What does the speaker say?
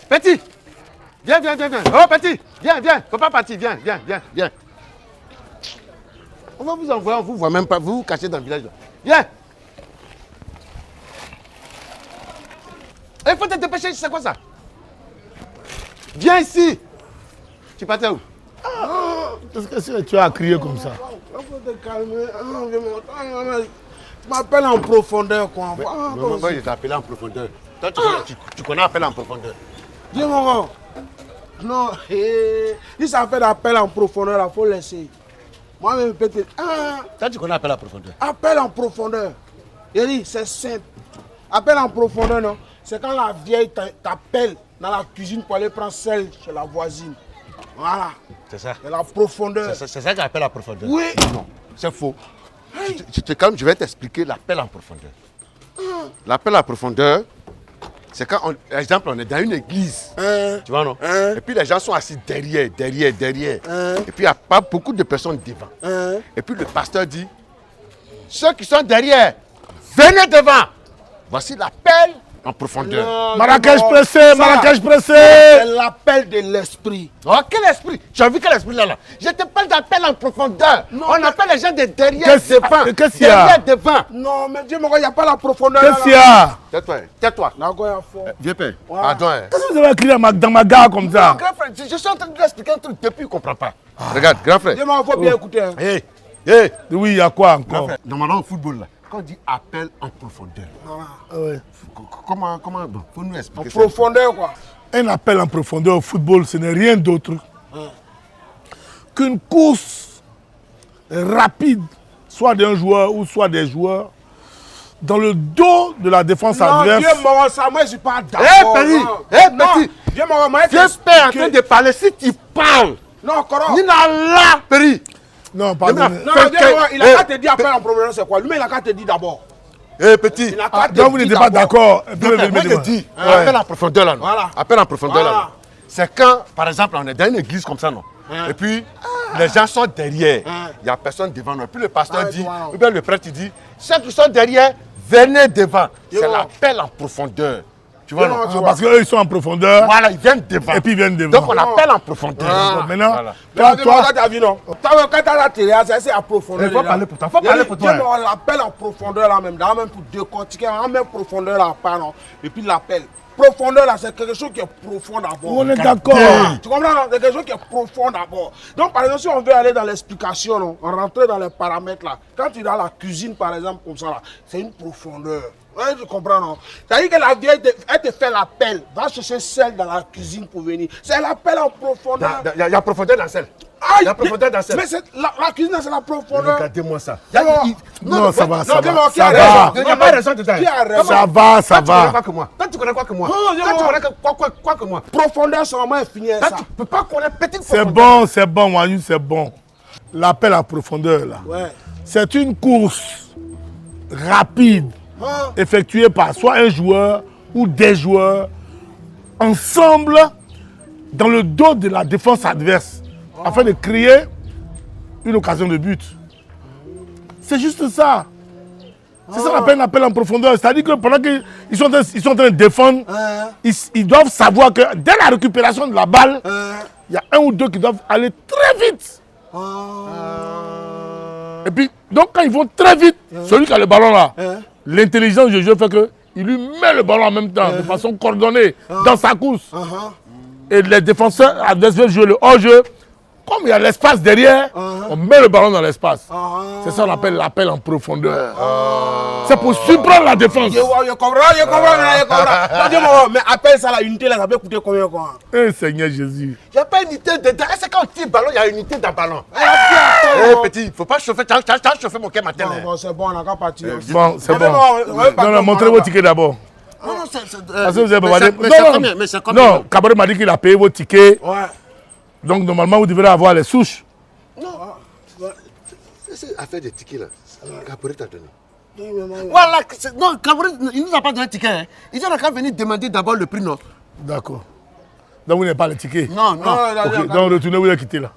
Petit! Viens. Oh, petit! Viens. Faut pas partir, viens. On va vous envoyer, on vous voit même pas, vous vous cachez dans le village. Viens! Il faut te dépêcher, c'est quoi ça? Viens ici! Tu partais où? Qu'est-ce que tu as crié comme ça? Il faut te calmer. Tu m'appelles en profondeur, quoi. Moi, je t'ai appelé en profondeur. Toi, tu connais appel en profondeur. Dis mon gars. Non, si ça fait l'appel en profondeur, il faut laisser. Moi-même, peut-être. Toi, tu connais appel en profondeur. Appel en profondeur. Il dit, c'est simple. Appel en profondeur, non? C'est quand la vieille t'appelle dans la cuisine pour aller prendre sel chez la voisine. Voilà. C'est ça. C'est la profondeur. C'est ça qu'on appelle la profondeur. Oui. Non, c'est faux. Tu te calmes, je vais t'expliquer l'appel en profondeur. L'appel en profondeur, c'est quand, par exemple, on est dans une église. Tu vois, non? Et puis les gens sont assis derrière. Et puis il n'y a pas beaucoup de personnes devant. Et puis le pasteur dit, ceux qui sont derrière, venez devant. Voici l'appel en profondeur. Marrakech pressé. C'est l'appel de l'esprit. Oh, quel esprit? Tu as vu quel esprit là? Je te parle d'appel en profondeur. On appelle les gens de derrière devant. Qu'est-ce qu'il y a? Derrière devant. Non, mais Dieu, mon gars, il n'y a pas la profondeur. Qu'est-ce qu'il y a? Tais-toi. Viens, Viens, pardon. Qu'est-ce que vous avez crié dans ma gare comme ça? Grand frère, je suis en train de lui expliquer un truc depuis, il ne comprend pas. Regarde, grand frère. Dieu, il faut bien écouter. Oui, il y a quoi encore? Grand frère, normalement au football, là, quand on dit appel en profondeur, comment bon, faut nous expliquer En profondeur, quoi. Un appel en profondeur au football, ce n'est rien d'autre qu'une course rapide, soit d'un joueur ou soit des joueurs, dans le dos de la défense adverse. Dieu, mon ça, moi, je ne suis pas d'accord. Petit, Dieu, mon moi, viens père en train de parler, si tu parles. Non, Coran. Ni là, Péri. Non, pardon. Non, il a qu'à te dire appel en profondeur, c'est quoi? Lui, il a qu'à te dire d'abord. Petit. Donc vous n'êtes pas d'accord. Moi, je dis, appel en profondeur là, non? Voilà. Appel en profondeur là, non? C'est quand, par exemple, on est dans une église comme ça, non? Et puis, les gens sont derrière. Il n'y a personne devant nous. Et puis le pasteur dit, ou bien le prêtre dit, ceux qui sont derrière, venez devant. C'est l'appel en profondeur. Tu vois, non? Parce qu'eux, ils sont en profondeur. Voilà, ils viennent devant. Et puis ils viennent devant. Donc on appelle en profondeur. Maintenant, toi, tu as vu, non? Quand tu as la télé, c'est à profondeur. Il faut parler pour toi. Faut parler pour toi. On l'appelle en profondeur là même, dans même pour décortiquer, en même profondeur là, pardon. Et puis l'appel. Profondeur là, c'est quelque chose qui est profond d'abord. on est d'accord. Tu comprends, non? C'est quelque chose qui est profond d'abord. Donc par exemple, si on veut aller dans l'explication, non, on rentre dans les paramètres là. Quand tu es dans la cuisine par exemple, comme ça là, c'est une profondeur. Ouais, tu comprends, non? C'est-à-dire que la vieille, elle te fait l'appel. Va chercher celle dans la cuisine pour venir. C'est l'appel en profondeur. Il y a profondeur dans celle. Il y a profondeur dans celle. Mais la cuisine, c'est la profondeur. Regardez-moi ça. Non, ça va, ça va. Il n'y a pas raison de dire. Ça va, ça va. Toi, tu connais quoi que moi? Toi, tu connais quoi que moi? Profondeur, c'est vraiment infini. Toi, tu ne peux pas connaître petite profondeur. C'est bon, Wanyou, c'est bon. L'appel à profondeur, là, c'est une course rapide effectuée par soit un joueur ou des joueurs ensemble dans le dos de la défense adverse afin de créer une occasion de but. C'est juste ça. C'est ça l'appel en profondeur. C'est-à-dire que pendant qu'ils sont en train de défendre, ils doivent savoir que dès la récupération de la balle, il y a un ou deux qui doivent aller très vite. Et puis, donc quand ils vont très vite, celui qui a le ballon là, l'intelligence du jeu fait qu'il lui met le ballon en même temps, de façon coordonnée, dans sa course. Et les défenseurs adverses veulent jouer le hors-jeu. Comme il y a l'espace derrière, on met le ballon dans l'espace. C'est ça qu'on appelle l'appel en profondeur. C'est pour surprendre la défense. Je comprends. Mais appelle ça la unité, là, ça peut coûter combien quoi? Seigneur Jésus. Il n'y a pas unité dedans. Est-ce que quand on tire le ballon, il y a unité dans le ballon? Petit, il ne faut pas chauffer. Tu as chauffé mon cœur matin. Bon, c'est bon, on n'a qu'à partir. Bon, c'est bon. Non, montrez vos tickets d'abord. Non, mais c'est combien? Non, Cabaret m'a dit qu'il a payé vos tickets. Donc normalement, vous devrez avoir les souches. Non. cette affaire des tickets là, Caporet t'a donné. Voilà, non, Caporet, il nous a pas donné de ticket. Hein. Ils ont qu'à venir demander d'abord le prix, non? D'accord. Donc vous n'avez pas le ticket? Non, non. Ok, donc retournez, vous avez quitté là.